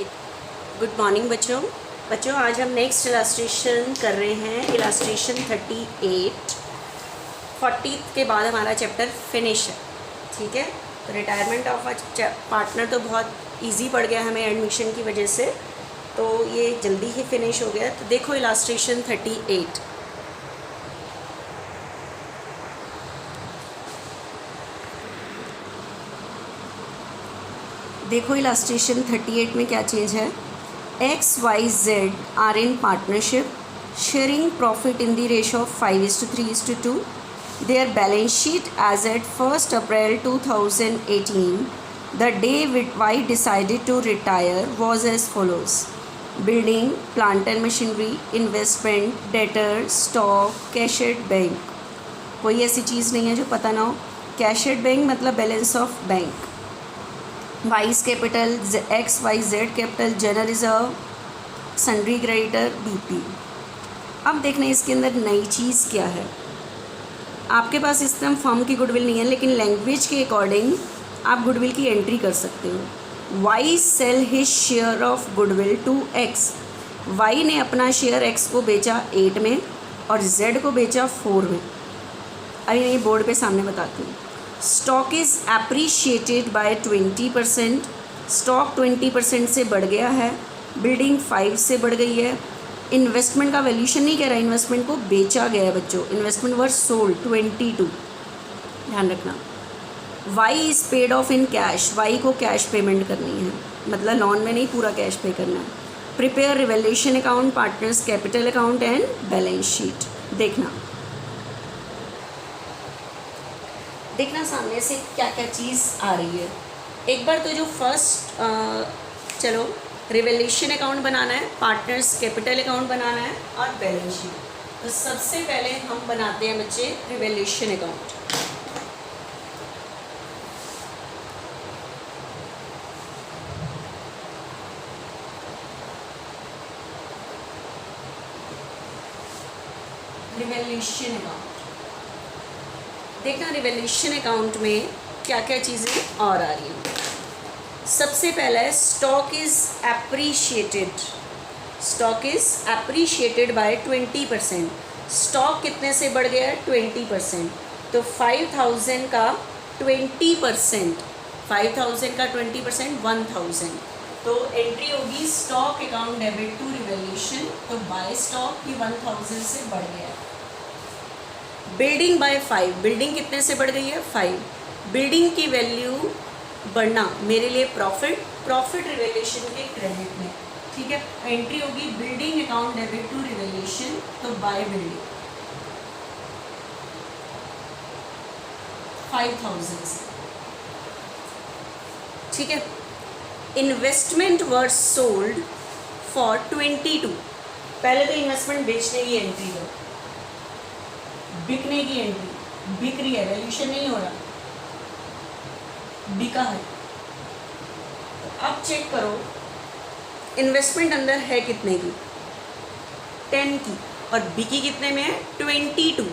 Good morning बच्चों आज हम नेक्स्ट इलास्ट्रेशन कर रहे हैं। इलास्ट्रेशन 38 40 के बाद हमारा चैप्टर फिनिश है। ठीक है, तो रिटायरमेंट ऑफ अ पार्टनर तो बहुत इजी पड़ गया हमें एडमिशन की वजह से, तो ये जल्दी ही फिनिश हो गया। तो देखो इलास्ट्रेशन 38। देखो इलास्ट्रेशन 38 में क्या चीज़ है। XYZ are in partnership, sharing profit in the ratio of 5:3:2. Their balance sheet as at 1st April 2018, the day Y decided to retire, was as follows: building, plant and machinery, investment, debtor, stock, cash at bank. कोई ऐसी चीज़ नहीं है जो पता ना हो। Cash at bank मतलब balance of bank. Wise capital, XYZ capital, general reserve, sundry creditor, BP। अब देखना इसके अंदर नई चीज़ क्या है। आपके पास इस तरह फर्म की गुडविल नहीं है, लेकिन लैंग्वेज के अकॉर्डिंग आप गुडविल की एंट्री कर सकते हो। Y sell his share of goodwill to X। Y ने अपना शेयर X को बेचा 8 में और Z को बेचा 4 में। अरे नहीं, बोर्ड पे सामने बताती हूँ। Stock is appreciated by 20%। Stock 20% से बढ़ गया है। बिल्डिंग 5 से बढ़ गई है। इन्वेस्टमेंट का वैल्यूशन नहीं कह रहा, इन्वेस्टमेंट को बेचा गया है बच्चों। Investment were sold 22। ध्यान रखना। Y is paid off in cash. Y को कैश पेमेंट करनी है, मतलब लॉन में नहीं, पूरा कैश पे करना है। Prepare revaluation account, partners capital account and balance sheet. देखना सामने से क्या क्या चीज़ आ रही है। एक बार तो जो फर्स्ट चलो रिवैल्यूएशन अकाउंट बनाना है, पार्टनर्स कैपिटल अकाउंट बनाना है और बैलेंस शीट। तो सबसे पहले हम बनाते हैं बच्चे रिवैल्यूएशन अकाउंट। रिवैल्यूएशन अकाउंट देखना, रिवैल्यूएशन अकाउंट में क्या क्या चीज़ें और आ रही हैं। सबसे पहला है stock is appreciated. Stock is appreciated by 20%। स्टॉक कितने से बढ़ गया है? 20%। तो 5000 का 20%, 5000 का 20% 1000। तो एंट्री होगी stock account debit to revaluation. तो बाय स्टॉक की 1000 से बढ़ गया है। Building bye 5। बिल्डिंग कितने से बढ़ गई है? 5। बिल्डिंग की वैल्यू बढ़ना मेरे लिए प्रॉफिट रिवैल्यूएशन के क्रेडिट में। ठीक है, एंट्री होगी building account debit to revaluation. तो बाय बिल्डिंग 5000 से। ठीक है, इन्वेस्टमेंट वर सोल्ड फॉर 22। पहले तो इन्वेस्टमेंट बेचने की एंट्री है, बिकने की एंट्री। बिक रही है, वैल्यूएशन नहीं हो रहा, बिका है। तो अब चेक करो इन्वेस्टमेंट अंदर है कितने की? 10 की, और बिकी कितने में है? 22।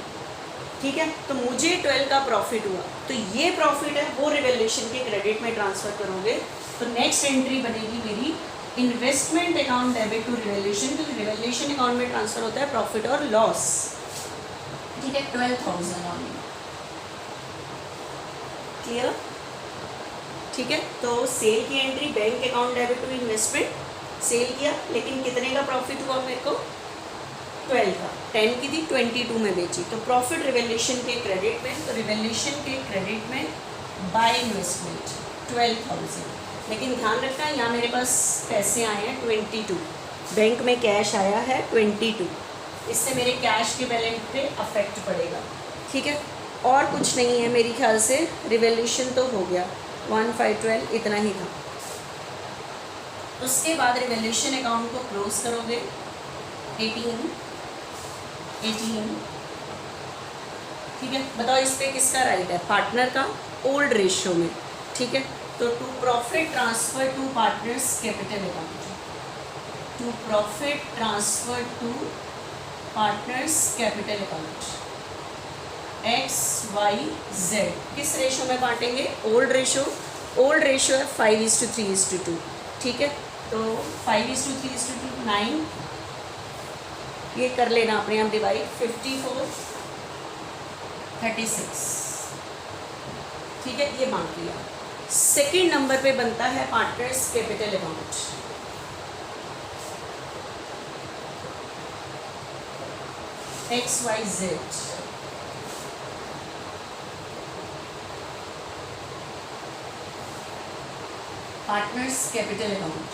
ठीक है, तो मुझे 12 का प्रॉफिट हुआ। तो ये प्रॉफिट है वो रिवैल्यूएशन के क्रेडिट में ट्रांसफर करोगे। तो नेक्स्ट एंट्री बनेगी मेरी investment account debit to revaluation. तो रिवैल्यूएशन अकाउंट में ट्रांसफर होता है प्रॉफिट और लॉस। ठीक है, 12,000 ऑनली। क्लियर? ठीक है, तो सेल की entry bank account debit to investment. Sell किया, लेकिन कितने का प्रॉफिट हुआ मेरे को? 12 का। 10 की थी, 22 में बेची। तो प्रॉफिट रिवैल्यूएशन के क्रेडिट में। तो रिवैल्यूएशन के क्रेडिट में बाय इन्वेस्टमेंट 12,000। लेकिन ध्यान रखना, यहाँ मेरे पास पैसे आए हैं 22। बैंक में कैश आया है 22। इससे मेरे कैश के बैलेंस पे अफेक्ट पड़ेगा। ठीक है, और कुछ नहीं है मेरी ख्याल से। रिवैल्यूएशन तो हो गया 1, 5, 12 इतना ही था। उसके बाद रिवैल्यूएशन अकाउंट को क्लोज करोगे 18। ठीक है, बताओ इस पे किसका राइट है? पार्टनर का, ओल्ड रेशियो में। ठीक है, तो to profit transfer to partners capital account. To profit transfer to partners capital account XYZ किस रेशो में बांटेंगे? Old ratio. ओल्ड रेशो है 5:3:2। ठीक है, तो 5:3:2 9, ये कर लेना अपने आप डिवाइड, 54 36, ठीक है, ये मान लिया। सेकेंड नंबर पे बनता है partners capital account. XYZ partners capital account.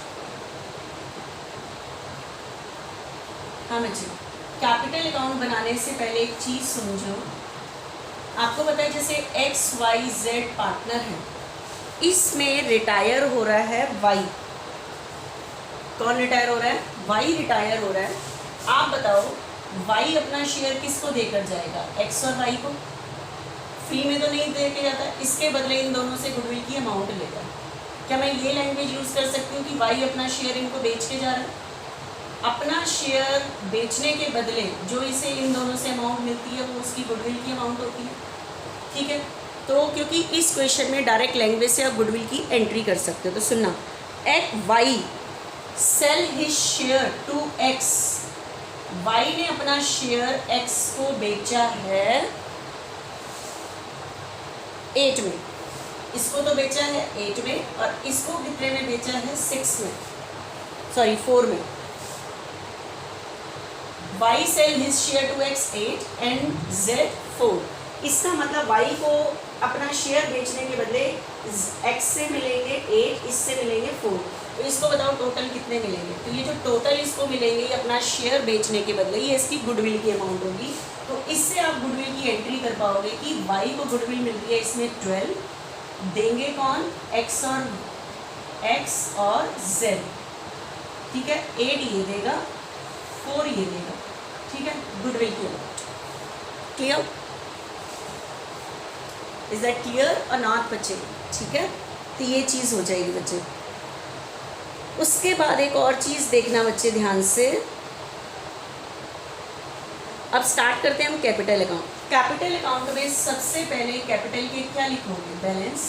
हाँ बच्चे, कैपिटल अकाउंट बनाने से पहले एक चीज़ समझो। आपको पता है जैसे XYZ पार्टनर है, इसमें रिटायर हो रहा है Y। कौन रिटायर हो रहा है? Y रिटायर हो रहा है। आप बताओ Y अपना शेयर किसको देकर जाएगा? X और Y को। फ्री में तो नहीं दे के जाता, इसके बदले इन दोनों से गुडविल की अमाउंट लेगा। क्या मैं ये लैंग्वेज यूज़ कर सकती हूँ कि Y अपना शेयर इनको बेच के जा रहा है? अपना शेयर बेचने के बदले जो इसे इन दोनों से अमाउंट मिलती है वो उसकी गुडविल की अमाउंट होती है, ठीक है। तो क्योंकि इस क्वेश्चन में डायरेक्ट लैंग्वेज से आप गुडविल की एंट्री कर सकते हो, तो सुनना, Y sell his share to X, Y ने अपना शेयर X को बेचा है 8 में, इसको तो बेचा है 8 में, और इसको कितने में बेचा है? 6 में, सॉरी 4 में। Y sell his share to X 8 and Z 4। इसका मतलब Y को अपना शेयर बेचने के बदले X से मिलेंगे 8, इससे मिलेंगे 4। तो इसको बताओ टोटल कितने मिलेंगे? तो ये जो टोटल इसको मिलेंगे ये अपना शेयर बेचने के बदले, ये इसकी गुडविल की अमाउंट होगी। तो इससे आप गुडविल की एंट्री कर पाओगे कि Y को गुडविल मिल रही है इसमें 12, देंगे कौन? X और Z, ठीक है। 8 ये देगा, 4 ये देगा, ठीक है, गुडविल की amount. Clear? Is that clear और नॉट बच्चे? ठीक है, तो ये चीज़ हो जाएगी बच्चे। उसके बाद एक और चीज़ देखना बच्चे ध्यान से। अब स्टार्ट करते हैं हम कैपिटल अकाउंट। कैपिटल अकाउंट में सबसे पहले कैपिटल के क्या लिखोगे? बैलेंस।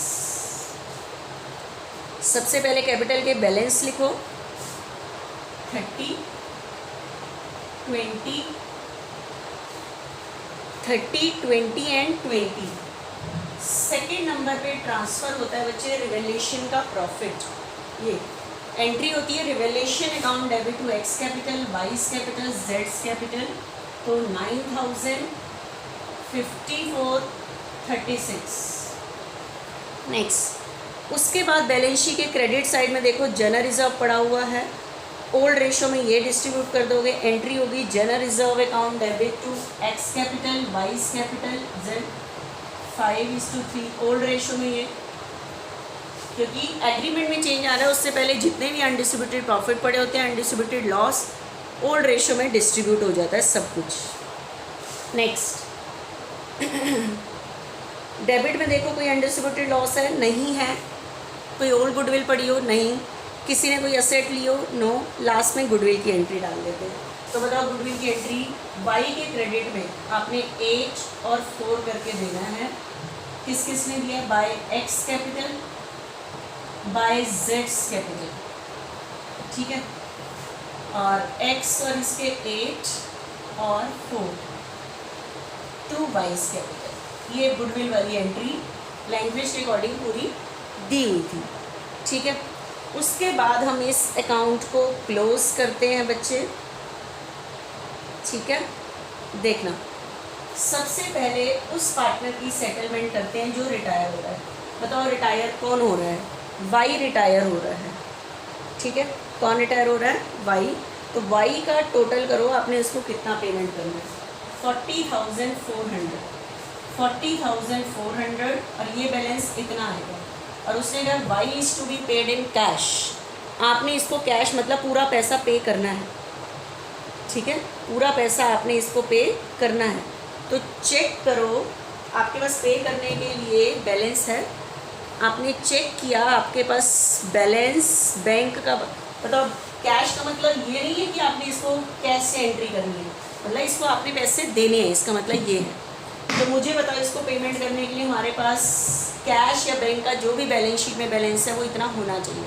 सबसे पहले कैपिटल के बैलेंस लिखो, 30 20 एंड 20। सेकेंड नंबर पे ट्रांसफ़र होता है बच्चे रिवैल्यूएशन का प्रॉफिट। ये एंट्री होती है revaluation account debit to X capital, Y's capital, Z's capital. तो 9000 54 36। नेक्स्ट, उसके बाद बैलेंस शीट के क्रेडिट साइड में देखो जनरल रिजर्व पड़ा हुआ है, ओल्ड रेशो में ये डिस्ट्रीब्यूट कर दोगे। एंट्री होगी general reserve account debit to X capital, Y's capital, Z 5:3 old ratio में ये, क्योंकि एग्रीमेंट में चेंज आ रहा है, उससे पहले जितने भी अनडिस्ट्रीब्यूटेड प्रॉफिट पड़े होते हैं, अनडिस्ट्रीब्यूटेड लॉस, ओल्ड रेशो में डिस्ट्रीब्यूट हो जाता है सब कुछ। नेक्स्ट, डेबिट में देखो कोई अनडिस्ट्रीब्यूटेड लॉस है? नहीं है। कोई ओल्ड गुडविल पड़ी हो? नहीं। किसी ने कोई असेट ली हो? नो। लास्ट में गुडविल की एंट्री डाल देते हैं। तो बताओ गुडविल की एंट्री Y के क्रेडिट में आपने 8 और 4 करके देना है। किस किस ने दिया? By X capital, by Z's capital, ठीक है, और X और इसके 8 और 4 टू Y's कैपिटल। ये गुडविल वाली एंट्री लैंग्वेज के अकॉर्डिंग पूरी दी हुई थी, ठीक है। उसके बाद हम इस अकाउंट को क्लोज करते हैं बच्चे, ठीक है। देखना, सबसे पहले उस पार्टनर की सेटलमेंट करते हैं जो रिटायर हो रहा है। बताओ रिटायर कौन हो रहा है? Y रिटायर हो रहा है, ठीक है। कौन रिटायर हो रहा है? Y। तो Y का टोटल करो, आपने उसको कितना पेमेंट करना है? 40,400, 40,400, और ये बैलेंस इतना आएगा। और उसने कहा Y is to be paid in cash, आपने इसको कैश मतलब पूरा पैसा पे करना है, ठीक है, पूरा पैसा आपने इसको पे करना है। तो चेक करो, आपके पास पे करने के लिए बैलेंस है, आपने चेक किया, आपके पास बैलेंस बैंक का, मतलब कैश का मतलब ये नहीं है कि आपने इसको कैश से एंट्री करनी है, मतलब इसको आपने पैसे देने हैं, इसका मतलब ये है। तो मुझे बताओ इसको पेमेंट करने के लिए हमारे पास कैश या बैंक का जो भी बैलेंस शीट में बैलेंस है वो इतना होना चाहिए,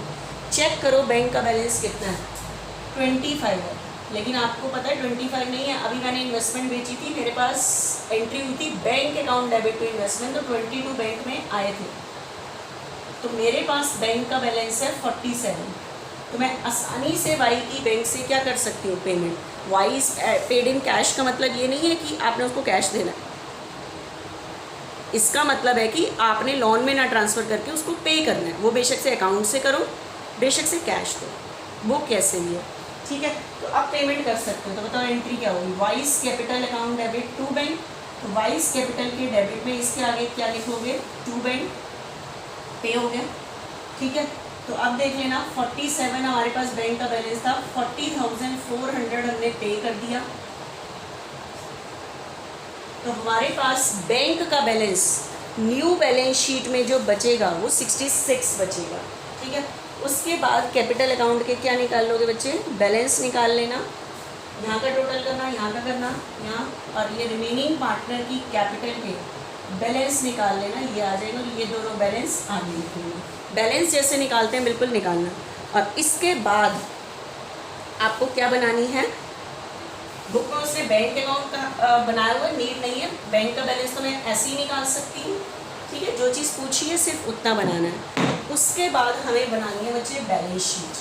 चेक करो बैंक का बैलेंस कितना है, 25 है, लेकिन आपको पता है 25 नहीं है। अभी मैंने इन्वेस्टमेंट बेची थी, मेरे पास एंट्री हुई थी bank account debit to investment, तो 22 बैंक में आए थे, तो मेरे पास बैंक का बैलेंस है 47। तो मैं आसानी से वाई की बैंक से क्या कर सकती हूँ, payment. Y is paid in cash का मतलब ये नहीं है कि आपने उसको कैश देना है, इसका मतलब है कि आपने लोन में ना ट्रांसफ़र करके उसको पे करना है। वो बेशक से अकाउंट से करो, बेशक से कैश दो, वो कैसे भी है, ठीक है। तो आप पेमेंट कर सकते हो। तो बताओ एंट्री क्या होगी, Y's capital account debit to bank. तो वाइस कैपिटल के डेबिट में इसके आगे क्या लिखोगे, टू बैंक, पे हो गया, ठीक है। तो अब देख लेना 47 हमारे पास बैंक का बैलेंस था, 40,400 हमने पे कर दिया, तो हमारे पास बैंक का बैलेंस न्यू बैलेंस शीट में जो बचेगा वो 66 बचेगा, ठीक है। उसके बाद कैपिटल अकाउंट के क्या निकाल लोगे बच्चे, बैलेंस निकाल लेना, यहाँ का टोटल करना, यहाँ का करना, यहाँ, और ये रिमेनिंग पार्टनर की कैपिटल के बैलेंस निकाल लेना, ये आ जाएगा। ये दोनों बैलेंस आगे लिखेंगे, बैलेंस जैसे निकालते हैं बिल्कुल निकालना। और इसके बाद आपको क्या बनानी है, बुक में उसने बैंक अकाउंट का बनाया हुआ नीड नहीं है, बैंक का बैलेंस तो मैं ऐसे ही निकाल सकती हूँ, ठीक है। जो चीज़ पूछी है सिर्फ उतना बनाना है। उसके बाद हमें बनानी है बच्चे balance sheet.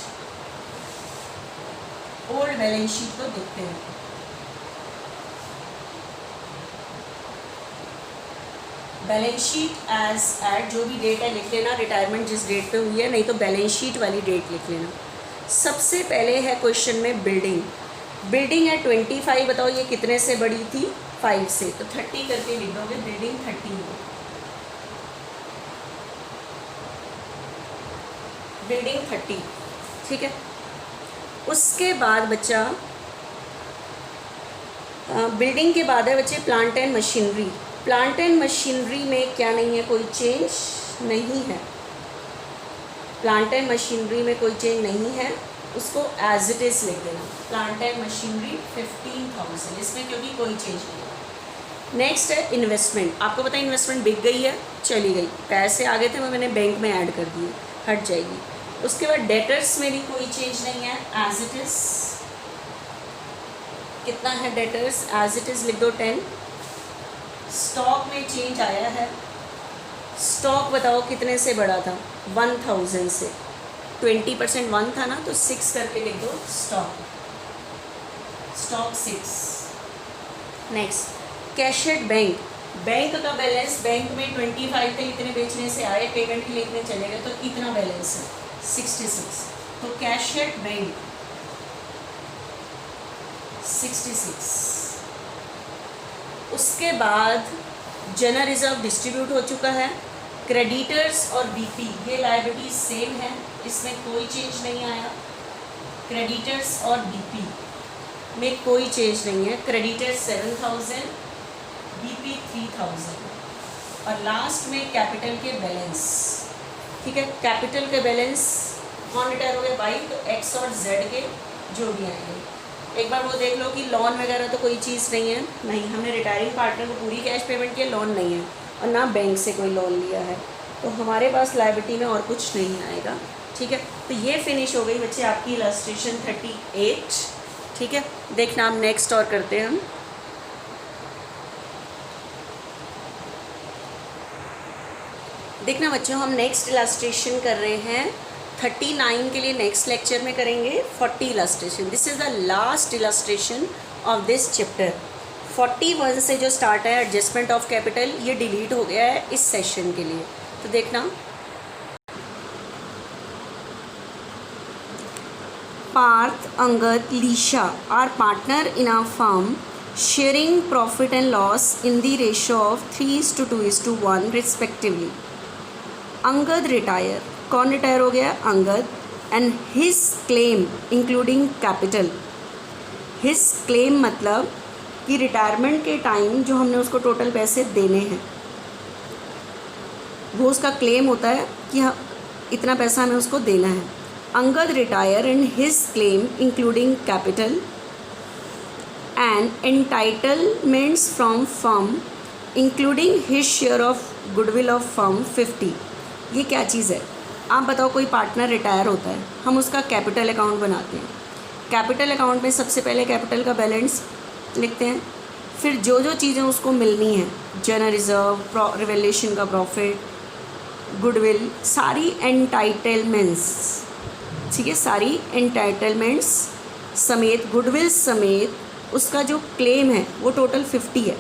Old balance sheet को देखते हैं। बैलेंस शीट एज एट जो भी डेट है लिख लेना, रिटायरमेंट जिस डेट पे हुई है, नहीं तो बैलेंस शीट वाली डेट लिख लेना। सबसे पहले है क्वेश्चन में बिल्डिंग, बिल्डिंग है 25, बताओ ये कितने से बड़ी थी, 5 से, तो 30 करके लिख दोगे, बिल्डिंग 30 है, बिल्डिंग 30, ठीक है। उसके बाद बच्चा बिल्डिंग के बाद है बच्चे plant and machinery. Plant and machinery में क्या नहीं है, कोई चेंज नहीं है, प्लांट एंड मशीनरी में कोई चेंज नहीं है, उसको एज इट इज़ लिख देना। प्लांट एंड मशीनरी 15,000, इसमें क्योंकि कोई चेंज नहीं है। नेक्स्ट है इन्वेस्टमेंट, आपको पता है इन्वेस्टमेंट बिक गई है, चली गई, पैसे आ गए थे, मैंने बैंक में ऐड कर दिए, हट जाएगी। उसके बाद डेटर्स में भी कोई चेंज नहीं है, एज इट इज़। कितना है डेटर्स, एज इट इज़ लिख दो 10। स्टॉक में चेंज आया है, स्टॉक बताओ कितने से बढ़ा था, 1000 से, 20% 1 था ना, तो 6 करके लिख दो stock, stock 6। Next cash at bank, bank का बैलेंस, बैंक में 25 थे, इतने बेचने से आए, पेमेंट के लिए इतने चले गए, तो इतना बैलेंस है 66, तो कैशड बैंक 66। उसके बाद जनरल रिजर्व डिस्ट्रीब्यूट हो चुका है। क्रेडिटर्स और बीपी ये लायबिलिटीज सेम है, इसमें कोई चेंज नहीं आया। क्रेडिटर्स और बीपी में कोई चेंज नहीं है, क्रेडिटर्स 7000, बीपी 3000। और लास्ट में कैपिटल के बैलेंस, ठीक है, कैपिटल के बैलेंस कौन रिटायर हो गए, वाई, तो एक्स और जेड के जो भी आएंगे। एक बार वो देख लो कि लोन वगैरह तो कोई चीज़ नहीं है, नहीं, हमने रिटायरिंग पार्टनर को पूरी कैश पेमेंट किया, लोन नहीं है, और ना बैंक से कोई लोन लिया है, तो हमारे पास लायबिलिटी में और कुछ नहीं आएगा, ठीक है। तो ये फिनिश हो गई बच्चे आपकी इलस्ट्रेशन 38, ठीक है। देखना हम नेक्स्ट और करते हैं हम। देखना बच्चों हम नेक्स्ट इलस्ट्रेशन कर रहे हैं 39 के लिए, नेक्स्ट लेक्चर में करेंगे 40 illustration. This is the last illustration of this chapter. 41 से जो स्टार्ट है एडजस्टमेंट ऑफ कैपिटल, ये डिलीट हो गया है इस सेशन के लिए, तो देखना। Parth, Angad, Leesha are partner in a firm sharing profit and loss in the ratio of 3:2:1 respectively. Angad retire, कौन रिटायर हो गया, Angad, and his claim including capital. His claim मतलब कि रिटायरमेंट के टाइम जो हमने उसको टोटल पैसे देने हैं, वो उसका क्लेम होता है कि हाँ इतना पैसा हमें उसको देना है। Angad retire and his claim including capital and entitlements from firm including his share of goodwill of firm 50। ये क्या चीज़ है, आप बताओ कोई पार्टनर रिटायर होता है, हम उसका कैपिटल अकाउंट बनाते हैं। कैपिटल अकाउंट में सबसे पहले कैपिटल का बैलेंस लिखते हैं, फिर जो जो चीज़ें उसको मिलनी है, जनरल रिजर्व, रिवैल्यूएशन का प्रॉफिट, गुडविल, सारी एंटाइटलमेंट्स, ठीक है, सारी एंटाइटलमेंट्स समेत, गुडविल समेत उसका जो क्लेम है वो टोटल 50 है।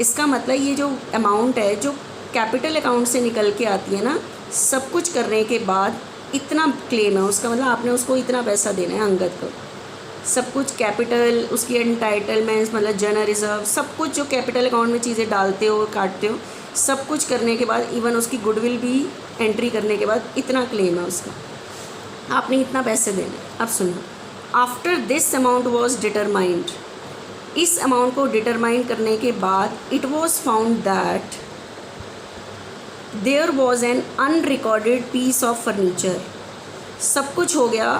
इसका मतलब ये जो अमाउंट है जो कैपिटल अकाउंट से निकल के आती है ना, सब कुछ करने के बाद इतना क्लेम है उसका, मतलब आपने उसको इतना पैसा देना है अंगद को। सब कुछ कैपिटल, उसकी एंटाइटलमेंट्स, मतलब जनरल रिजर्व, सब कुछ जो कैपिटल अकाउंट में चीज़ें डालते हो, काटते हो, सब कुछ करने के बाद इवन उसकी गुडविल भी एंट्री करने के बाद इतना क्लेम है उसका, आपने इतना पैसे देने। अब सुनो, after this amount was determined, इस अमाउंट को डिटरमाइन करने के बाद it was found that there was an unrecorded piece of furniture. सब कुछ हो गया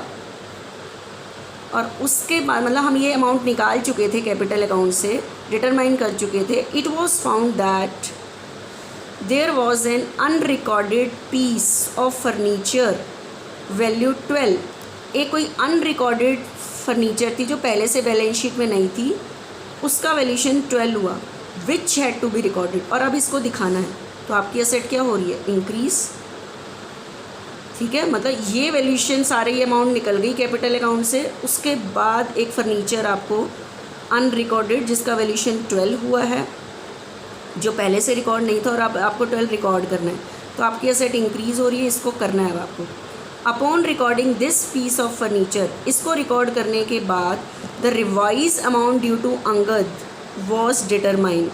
और उसके बाद मतलब हम ये अमाउंट निकाल चुके थे कैपिटल अकाउंट से, डिटरमाइन कर चुके थे। It was found that there was an unrecorded piece of furniture value 12। एक कोई अनरिकॉर्डेड फर्नीचर थी जो पहले से बैलेंस शीट में नहीं थी, उसका वैल्यूएशन 12 हुआ, which had to be recorded. और अब इसको दिखाना है, तो आपकी एसेट क्या हो रही है, इंक्रीज, ठीक है। मतलब ये वैल्यूएशन सारे ये अमाउंट निकल गई कैपिटल अकाउंट से, उसके बाद एक फर्नीचर आपको अनरिकॉर्डेड जिसका वैल्यूएशन 12 हुआ है, जो पहले से रिकॉर्ड नहीं था, और अब आपको 12 रिकॉर्ड करना है, तो आपकी एसेट इंक्रीज़ हो रही है, इसको करना है अब आपको। Upon recording this piece of furniture, इसको रिकॉर्ड करने के बाद the revised amount due to Angad was determined,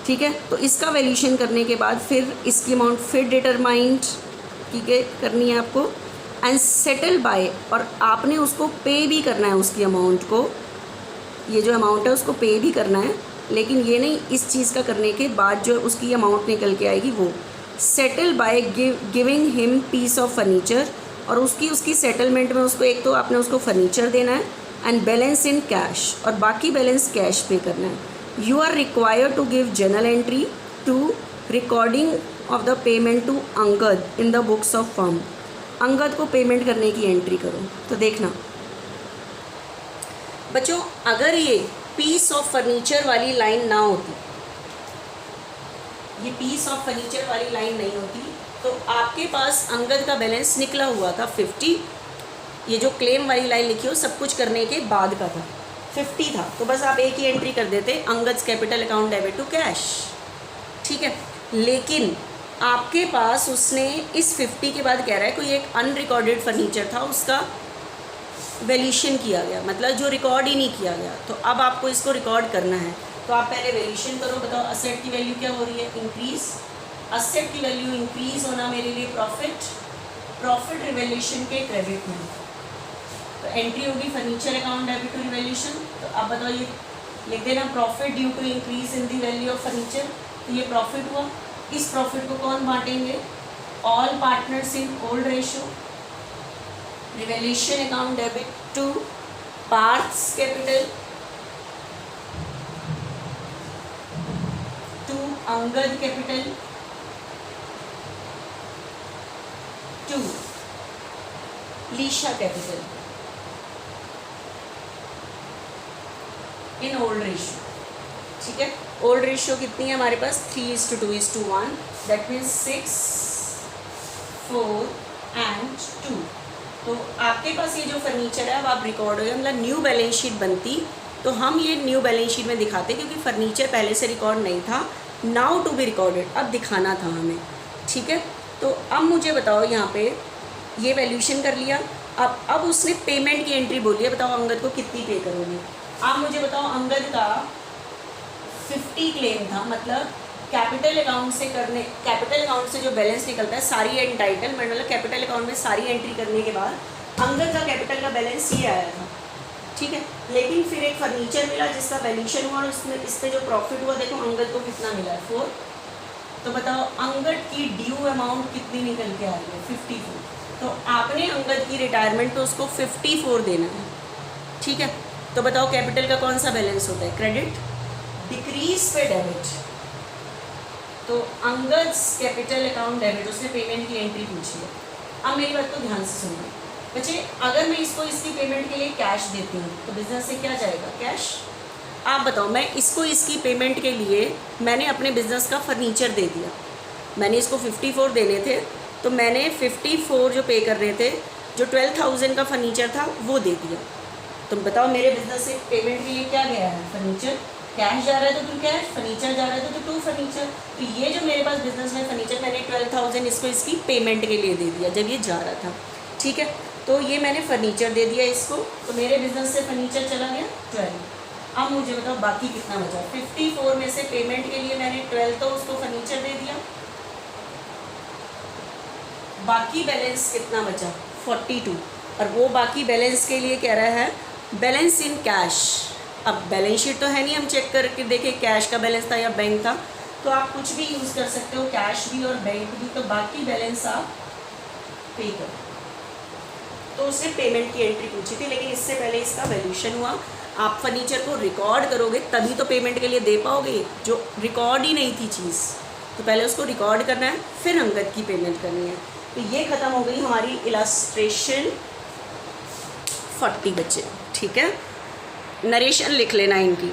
ठीक है। तो इसका वैल्यूएशन करने के बाद फिर इसकी अमाउंट फिर डिटरमाइंड, ठीक है, करनी है आपको, एंड सेटल बाय, और आपने उसको पे भी करना है उसकी अमाउंट को, ये जो अमाउंट है उसको पे भी करना है, लेकिन ये नहीं, इस चीज़ का करने के बाद जो उसकी अमाउंट निकल के आएगी वो settle by giving him piece of furniture, और उसकी सेटलमेंट में उसको एक तो आपने उसको फर्नीचर देना है, एंड बैलेंस इन कैश, और बाकी बैलेंस कैश पे करना है। You are required to give journal entry to recording of the payment to Angad in the books of firm. Angad को पेमेंट करने की एंट्री करो। तो देखना बच्चों, अगर ये पीस ऑफ फर्नीचर वाली लाइन ना होती, ये पीस ऑफ फर्नीचर वाली लाइन नहीं होती, तो आपके पास अंगद का बैलेंस निकला हुआ था 50, ये जो क्लेम वाली लाइन लिखी हो सब कुछ करने के बाद का था 50 था, तो बस आप एक ही एंट्री कर देते, Angad capital account debit to cash, ठीक है। लेकिन आपके पास उसने इस 50 के बाद कह रहा है कोई एक अनरिकॉर्डेड फर्नीचर था, उसका वैल्यूएशन किया गया, मतलब जो रिकॉर्ड ही नहीं किया गया, तो अब आपको इसको रिकॉर्ड करना है। तो आप पहले वैल्यूएशन करो, बताओ असेट की वैल्यू क्या हो रही है, इंक्रीज, असेट की वैल्यू इंक्रीज होना मेरे लिए प्रॉफिट, प्रॉफिट रिवैल्यूएशन के क्रेडिट में, तो एंट्री होगी furniture account debit to revaluation. तो आप बताओ ये लिख देना, profit due to increase in the value of furniture, तो ये प्रॉफिट हुआ। इस प्रॉफिट को कौन बांटेंगे, all partners in old ratio, revaluation account debit to Parth's capital to Angad capital to Leesha capital in old ratio, ठीक है। ओल्ड रेशियो कितनी है हमारे पास, 3:2:1, दैट मीन्स 6, 4 एंड 2। तो आपके पास ये जो फर्नीचर है अब आप रिकॉर्ड हो गया, मतलब न्यू बैलेंस शीट बनती, तो हम ये न्यू बैलेंस शीट में दिखाते क्योंकि फर्नीचर पहले से रिकॉर्ड नहीं था, नाउ टू बी रिकॉर्डेड, अब दिखाना था हमें, ठीक है। तो अब मुझे बताओ यहाँ पे ये वैल्यूएशन कर लिया, अब उसने पेमेंट की एंट्री बोली है, बताओ अंगद को कितनी पे करोगे। आप मुझे बताओ अंगद का 50 क्लेम था, मतलब कैपिटल अकाउंट से करने, कैपिटल अकाउंट से जो बैलेंस निकलता है सारी एंटाइटलमेंट, मतलब कैपिटल अकाउंट में सारी एंट्री करने के बाद अंगद का कैपिटल का बैलेंस ये आया था, ठीक है। लेकिन फिर एक फर्नीचर मिला जिसका वैल्यूएशन हुआ और उसमें इस पर जो प्रॉफिट हुआ, देखो अंगद को कितना मिला है, 4। तो बताओ अंगद की ड्यू अमाउंट कितनी निकल के आ रही है, 54। तो आपने अंगद की रिटायरमेंट पे उसको 54 देना है, ठीक है। तो बताओ कैपिटल का कौन सा बैलेंस होता है, क्रेडिट, डिक्रीज पे डेबिट, तो अंगद कैपिटल अकाउंट डेबिट, उसने पेमेंट की एंट्री पूछी है, अब मेरी बात को ध्यान से सुनना बच्चे, अगर मैं इसको इसकी पेमेंट के लिए कैश देती हूँ तो बिजनेस से क्या जाएगा, कैश। आप बताओ, मैं इसको इसकी पेमेंट के लिए मैंने अपने बिजनेस का फर्नीचर दे दिया, मैंने इसको 54 देने थे तो मैंने 54 जो पे कर रहे थे, जो 12,000 का फर्नीचर था वो दे दिया। तुम बताओ मेरे बिजनेस से पेमेंट के लिए क्या गया है, फर्नीचर। कैश जा रहा है तो टू कैश, फर्नीचर जा रहा है तो टू फर्नीचर। तो ये जो मेरे पास बिजनेस में फर्नीचर, मैंने 12,000 इसको इसकी पेमेंट के लिए दे दिया जब ये जा रहा था, ठीक है। तो ये मैंने फर्नीचर दे दिया इसको, तो मेरे बिजनेस से फर्नीचर चला गया 12। अब मुझे बताओ बाकी कितना बचा। 54 में से पेमेंट के लिए मैंने 12 तो उसको फर्नीचर दे दिया, बाकी बैलेंस कितना बचा 42। और वो बाकी बैलेंस के लिए कह रहा है बैलेंस इन कैश। अब बैलेंस शीट तो है नहीं, हम चेक करके देखें कैश का बैलेंस था या बैंक था, तो आप कुछ भी यूज़ कर सकते हो, कैश भी और बैंक भी। तो बाकी बैलेंस आप पे करो। तो उसने पेमेंट की एंट्री पूछी थी, लेकिन इससे पहले इसका वैल्यूशन हुआ। आप फर्नीचर को रिकॉर्ड करोगे तभी तो पेमेंट के लिए दे पाओगे, जो रिकॉर्ड ही नहीं थी चीज़, तो पहले उसको रिकॉर्ड करना है फिर नकद की पेमेंट करनी है। तो ये ख़त्म हो गई हमारी इलस्ट्रेशन 40 बच्चे, ठीक है। नरेशन लिख लेना इनकी।